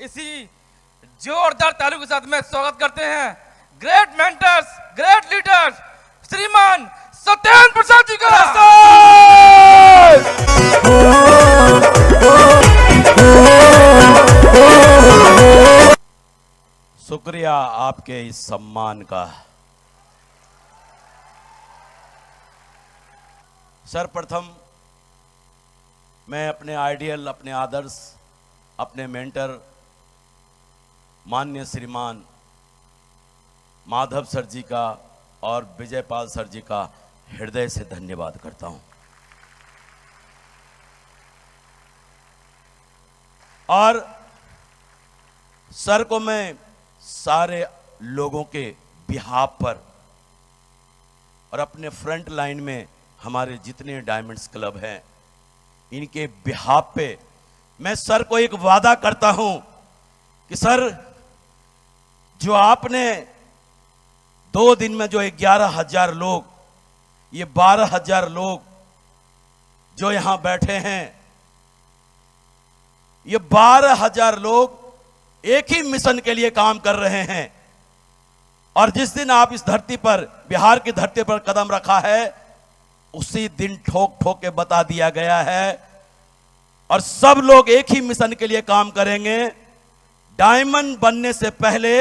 इसी जोरदार तालियों के साथ में स्वागत करते हैं ग्रेट मेंटर्स, ग्रेट लीडर्स, श्रीमान सत्येंद्र प्रसाद जी का। शुक्रिया आपके इस सम्मान का। सर्वप्रथम मैं अपने आइडियल, अपने आदर्श, अपने मेंटर माननीय श्रीमान माधव सर जी का और विजयपाल सर जी का हृदय से धन्यवाद करता हूं। और सर को मैं सारे लोगों के बिहाफ पर और अपने फ्रंट लाइन में हमारे जितने डायमंड्स क्लब हैं इनके बिहाफ पे मैं सर को एक वादा करता हूं कि सर, जो आपने 2 दिन में जो 11,000 लोग, ये 12,000 लोग जो यहां बैठे हैं, ये 12,000 लोग एक ही मिशन के लिए काम कर रहे हैं। और जिस दिन आप इस धरती पर, बिहार की धरती पर कदम रखा है, उसी दिन ठोक ठोक के बता दिया गया है और सब लोग एक ही मिशन के लिए काम करेंगे। डायमंड बनने से पहले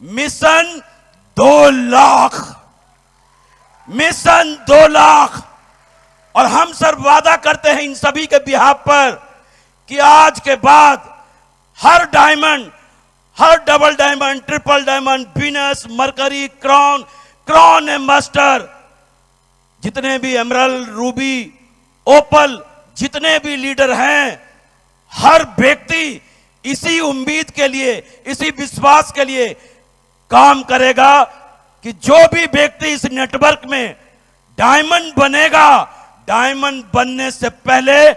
मिशन 2 लाख, मिशन 2 लाख। और हम सर वादा करते हैं इन सभी के बिहाफ पर कि आज के बाद हर डायमंड, हर double diamond, triple diamond, Venus, Mercury, crown, crown ambassador, जितने भी एमरल्ड, रूबी, ओपल, जितने भी लीडर हैं, हर व्यक्ति इसी उम्मीद के लिए, इसी विश्वास के लिए काम करेगा कि जो भी व्यक्ति इस नेटवर्क में डायमंड बनेगा, डायमंड बनने से पहले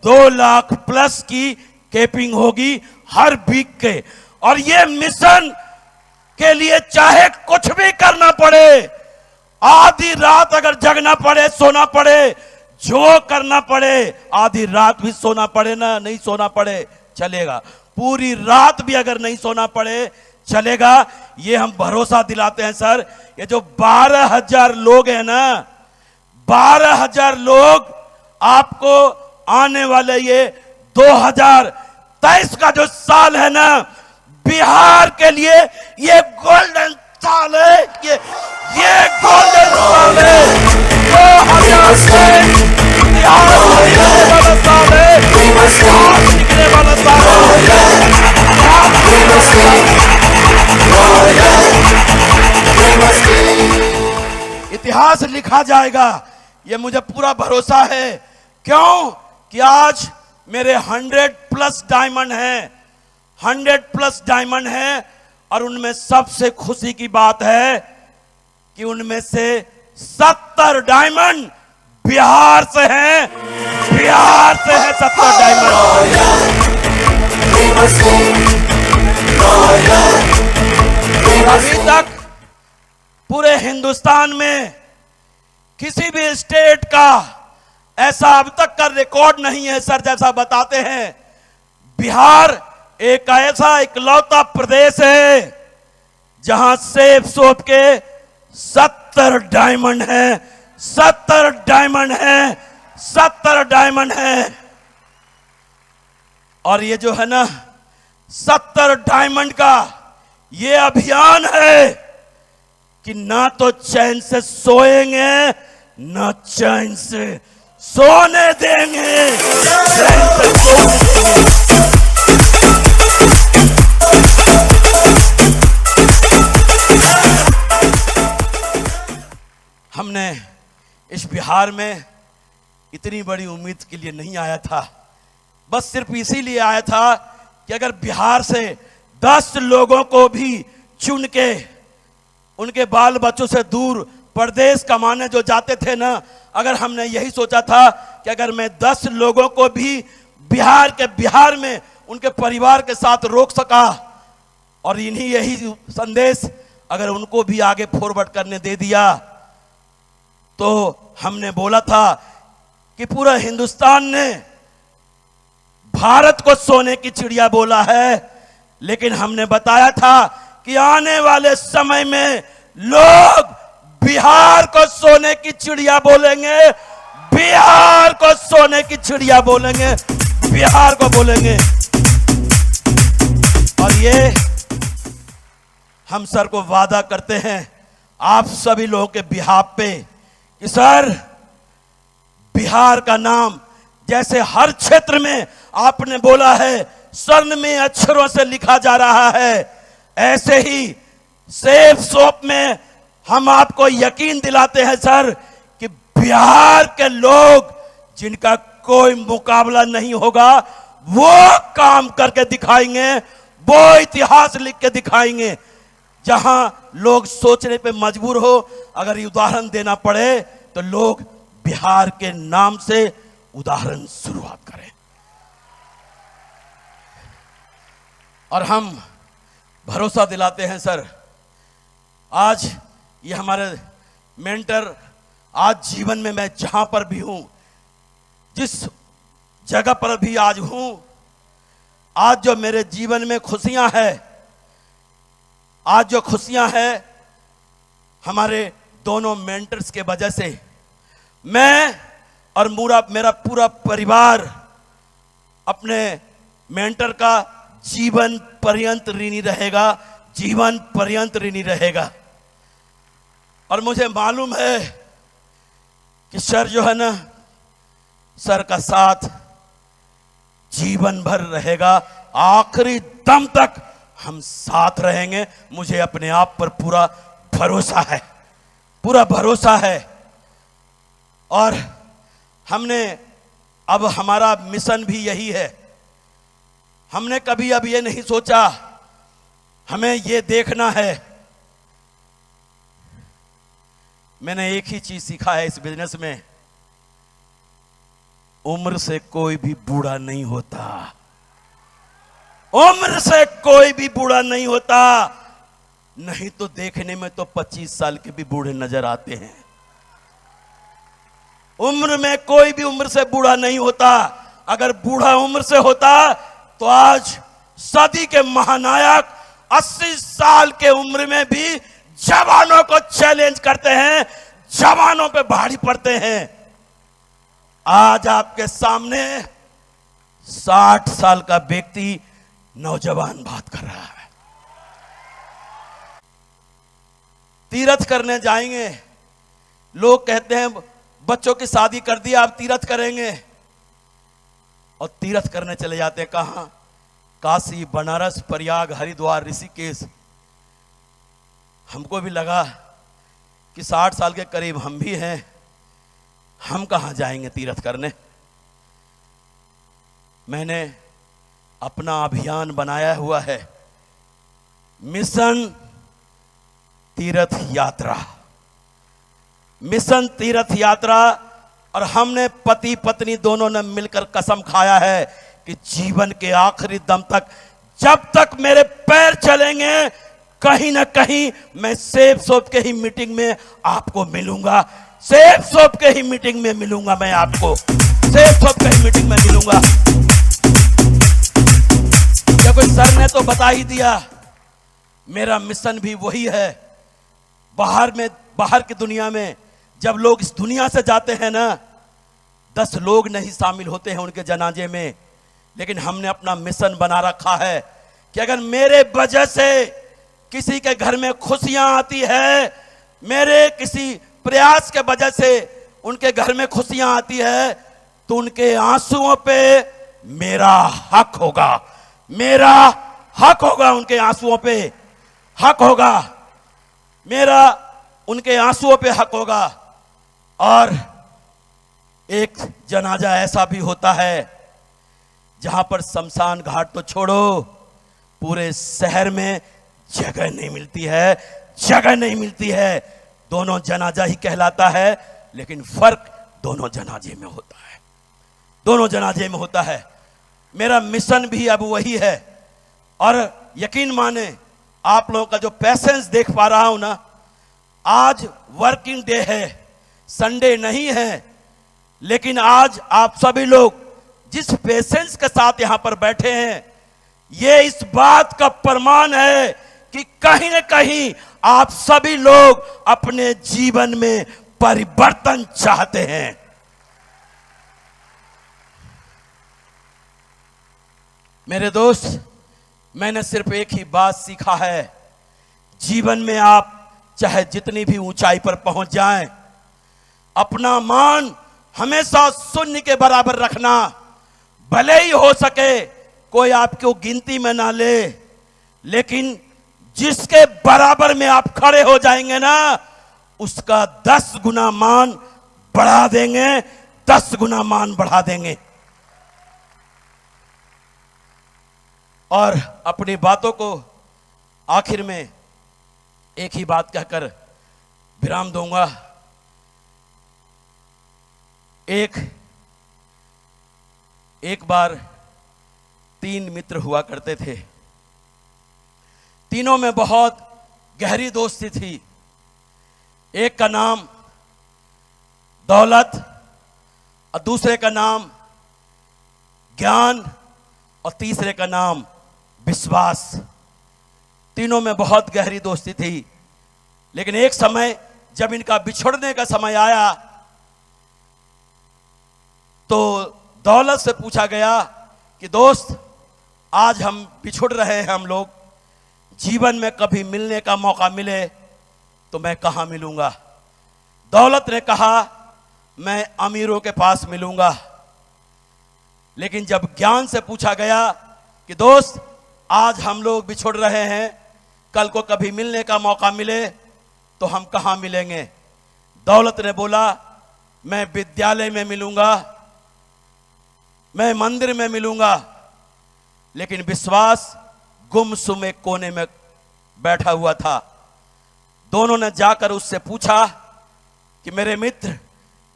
2 लाख प्लस की कैपिंग होगी हर वीक के। और ये मिशन के लिए चाहे कुछ भी करना पड़े, आधी रात अगर जगना पड़े, सोना पड़े, जो करना पड़े, आधी रात भी सोना पड़े ना, नहीं सोना पड़े चलेगा, पूरी रात भी अगर नहीं सोना पड़े चलेगा। ये हम भरोसा दिलाते हैं सर। ये जो 12,000 लोग हैं ना, 12,000 लोग आपको आने वाले ये 2023 का जो साल है ना, बिहार के लिए ये गोल्डन साल है। ये गोल्डन साल है। 2000 से बिहार वाला साल है, निकलने वाला साल है। इतिहास लिखा जाएगा, ये मुझे पूरा भरोसा है। क्यों कि आज मेरे 100 प्लस डायमंड हैं, 100 प्लस डायमंड हैं। और उनमें सबसे खुशी की बात है कि उनमें से 70 डायमंड बिहार से हैं, बिहार से है 70 डायमंड। अभी तक पूरे हिंदुस्तान में किसी भी स्टेट का ऐसा अब तक का रिकॉर्ड नहीं है सर, जैसा बताते हैं। बिहार एक ऐसा इकलौता प्रदेश है जहां सेफ सोप के 70 डायमंड हैं, 70 डायमंड हैं, 70 डायमंड हैं। और ये जो है ना 70 डायमंड का ये अभियान है कि ना तो चैन से सोएंगे, ना चैन से सोने देंगे, चैन से सोने देंगे। हमने इस बिहार में इतनी बड़ी उम्मीद के लिए नहीं आया था, बस सिर्फ इसीलिए आया था कि अगर बिहार से 10 लोगों को भी चुन के उनके बाल बच्चों से दूर प्रदेश कमाने जो जाते थे ना, अगर हमने यही सोचा था कि अगर मैं 10 लोगों को भी बिहार में उनके परिवार के साथ रोक सका और इन्हीं यही संदेश अगर उनको भी आगे फॉरवर्ड करने दे दिया, तो हमने बोला था कि पूरा हिंदुस्तान ने भारत को सोने की चिड़िया बोला है, लेकिन हमने बताया था कि आने वाले समय में लोग बिहार को सोने की चिड़िया बोलेंगे, बिहार को सोने की चिड़िया बोलेंगे, बिहार को बोलेंगे। और ये हम सर को वादा करते हैं आप सभी लोगों के बिहाफ पे कि सर बिहार का नाम जैसे हर क्षेत्र में आपने बोला है स्वर्ण में अक्षरों से लिखा जा रहा है, ऐसे ही सेफ सोप में हम आपको यकीन दिलाते हैं सर कि बिहार के लोग जिनका कोई मुकाबला नहीं होगा वो काम करके दिखाएंगे, वो इतिहास लिख के दिखाएंगे। जहां लोग सोचने पे मजबूर हो, अगर उदाहरण देना पड़े तो लोग बिहार के नाम से उदाहरण शुरुआत करें। और हम भरोसा दिलाते हैं सर, आज ये हमारे मेंटर, आज जीवन में मैं जहां पर भी हूं, जिस जगह पर भी आज हूं, आज जो मेरे जीवन में खुशियां हैं, आज जो खुशियां हैं हमारे दोनों मेंटर्स के वजह से। मैं और मेरा पूरा परिवार अपने मेंटर का जीवन पर्यंत ऋणी रहेगा, जीवन पर्यंत ऋणी रहेगा। और मुझे मालूम है कि सर जो है ना, सर का साथ जीवन भर रहेगा, आखिरी दम तक हम साथ रहेंगे। मुझे अपने आप पर पूरा भरोसा है, पूरा भरोसा है। और हमने अब हमारा मिशन भी यही है। हमने कभी अब ये नहीं सोचा, हमें ये देखना है। मैंने एक ही चीज सीखा है इस बिजनेस में, उम्र से कोई भी बूढ़ा नहीं होता, उम्र से कोई भी बूढ़ा नहीं होता। नहीं तो देखने में तो 25 साल के भी बूढ़े नजर आते हैं। उम्र में कोई भी उम्र से बूढ़ा नहीं होता। अगर बूढ़ा उम्र से होता तो आज सदी के महानायक 80 साल के उम्र में भी जवानों को चैलेंज करते हैं, जवानों पे भारी पड़ते हैं। आज आपके सामने 60 साल का व्यक्ति नौजवान बात कर रहा है। तीर्थ करने जाएंगे, लोग कहते हैं बच्चों की शादी कर दी, आप तीर्थ करेंगे, और तीर्थ करने चले जाते हैं कहां? काशी, बनारस, प्रयाग, हरिद्वार, ऋषिकेश। हमको भी लगा कि 60 साल के करीब हम भी हैं, हम कहां जाएंगे तीर्थ करने। मैंने अपना अभियान बनाया हुआ है, मिशन तीर्थ यात्रा, मिशन तीर्थ यात्रा। और हमने पति पत्नी दोनों ने मिलकर कसम खाया है कि जीवन के आखिरी दम तक, जब तक मेरे पैर चलेंगे, कहीं ना कहीं मैं सेफ सोप के ही मीटिंग में आपको मिलूंगा, सेफ सोप के ही मीटिंग में मिलूंगा, मैं आपको सेफ सोप के ही मीटिंग में मिलूंगा। क्योंकि सर ने तो बता ही दिया, मेरा मिशन भी वही है। बाहर की दुनिया में जब लोग इस दुनिया से जाते हैं ना, 10 लोग नहीं शामिल होते हैं उनके जनाजे में, लेकिन हमने अपना मिशन बना रखा है कि अगर मेरे वजह से किसी के घर में खुशियां आती है, मेरे किसी प्रयास के वजह से उनके घर में खुशियां आती है, तो उनके आंसुओं पे मेरा हक होगा, मेरा हक होगा, उनके आंसुओं पे हक होगा, मेरा उनके आंसुओं पे हक होगा। और एक जनाजा ऐसा भी होता है जहां पर शमशान घाट तो छोड़ो, पूरे शहर में जगह नहीं मिलती है, जगह नहीं मिलती है। दोनों जनाजा ही कहलाता है, लेकिन फर्क दोनों जनाजे में होता है, दोनों जनाजे में होता है। मेरा मिशन भी अब वही है। और यकीन माने, आप लोगों का जो पैसेंस देख पा रहा हूं ना, आज वर्किंग डे है, संडे नहीं है, लेकिन आज आप सभी लोग जिस पेशेंस के साथ यहां पर बैठे हैं, ये इस बात का प्रमाण है कि कहीं न कहीं आप सभी लोग अपने जीवन में परिवर्तन चाहते हैं। मेरे दोस्त, मैंने सिर्फ एक ही बात सीखा है, जीवन में आप चाहे जितनी भी ऊंचाई पर पहुंच जाएं, अपना मान हमेशा शून्य के बराबर रखना। भले ही हो सके कोई आपको गिनती में ना ले, लेकिन जिसके बराबर में आप खड़े हो जाएंगे ना, उसका 10 गुना मान बढ़ा देंगे, 10 गुना मान बढ़ा देंगे। और अपनी बातों को आखिर में एक ही बात कहकर विराम दूंगा। एक बार 3 मित्र हुआ करते थे। तीनों में बहुत गहरी दोस्ती थी। एक का नाम दौलत और दूसरे का नाम ज्ञान और तीसरे का नाम विश्वास। तीनों में बहुत गहरी दोस्ती थी। लेकिन एक समय जब इनका बिछड़ने का समय आया तो दौलत से पूछा गया कि दोस्त, आज हम बिछुड़ रहे हैं, हम लोग जीवन में कभी मिलने का मौका मिले तो मैं कहां मिलूंगा। दौलत ने कहा, मैं अमीरों के पास मिलूंगा। लेकिन जब ज्ञान से पूछा गया कि दोस्त, आज हम लोग बिछुड़ रहे हैं, कल को कभी मिलने का मौका मिले तो हम कहां मिलेंगे। दौलत ने बोला, मैं विद्यालय में मिलूंगा, मैं मंदिर में मिलूंगा। लेकिन विश्वास गुमसुम एक कोने में बैठा हुआ था। दोनों ने जाकर उससे पूछा कि मेरे मित्र,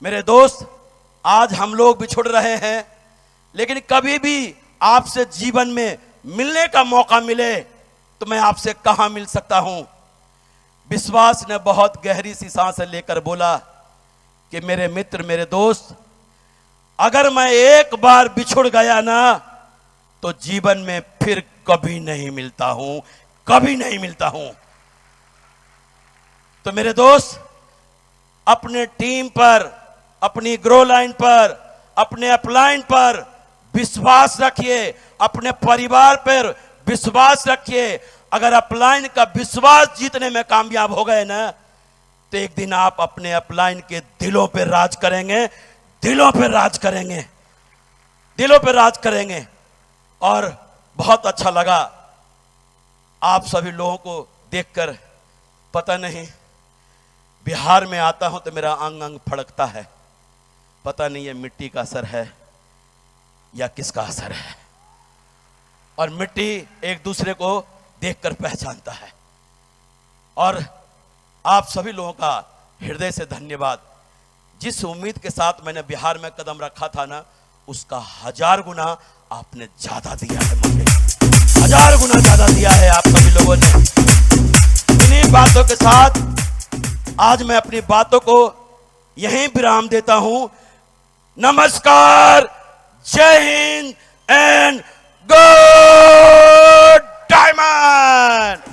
मेरे दोस्त, आज हम लोग बिछुड़ रहे हैं, लेकिन कभी भी आपसे जीवन में मिलने का मौका मिले तो मैं आपसे कहां मिल सकता हूं। विश्वास ने बहुत गहरी सी सांस लेकर बोला कि मेरे मित्र, मेरे दोस्त, अगर मैं एक बार बिछुड़ गया ना तो जीवन में फिर कभी नहीं मिलता हूं, कभी नहीं मिलता हूं। तो मेरे दोस्त, अपने टीम पर, अपनी ग्रो लाइन पर, अपने अपलाइन पर विश्वास रखिए, अपने परिवार पर विश्वास रखिए। अगर अपलाइन का विश्वास जीतने में कामयाब हो गए ना तो एक दिन आप अपने अपलाइन के दिलों पर राज करेंगे, दिलों पर राज करेंगे, दिलों पर राज करेंगे। और बहुत अच्छा लगा आप सभी लोगों को देखकर। पता नहीं, बिहार में आता हूं तो मेरा अंग अंग फड़कता है। पता नहीं ये मिट्टी का असर है या किसका असर है। और मिट्टी एक दूसरे को देखकर पहचानता है। और आप सभी लोगों का हृदय से धन्यवाद। जिस उम्मीद के साथ मैंने बिहार में कदम रखा था ना, उसका 1000 गुना आपने ज्यादा दिया है मुझे, 1000 गुना ज्यादा दिया है आप सभी लोगों ने। इन्हीं बातों के साथ आज मैं अपनी बातों को यहीं विराम देता हूं। नमस्कार, जय हिंद एंड गो डायमंड।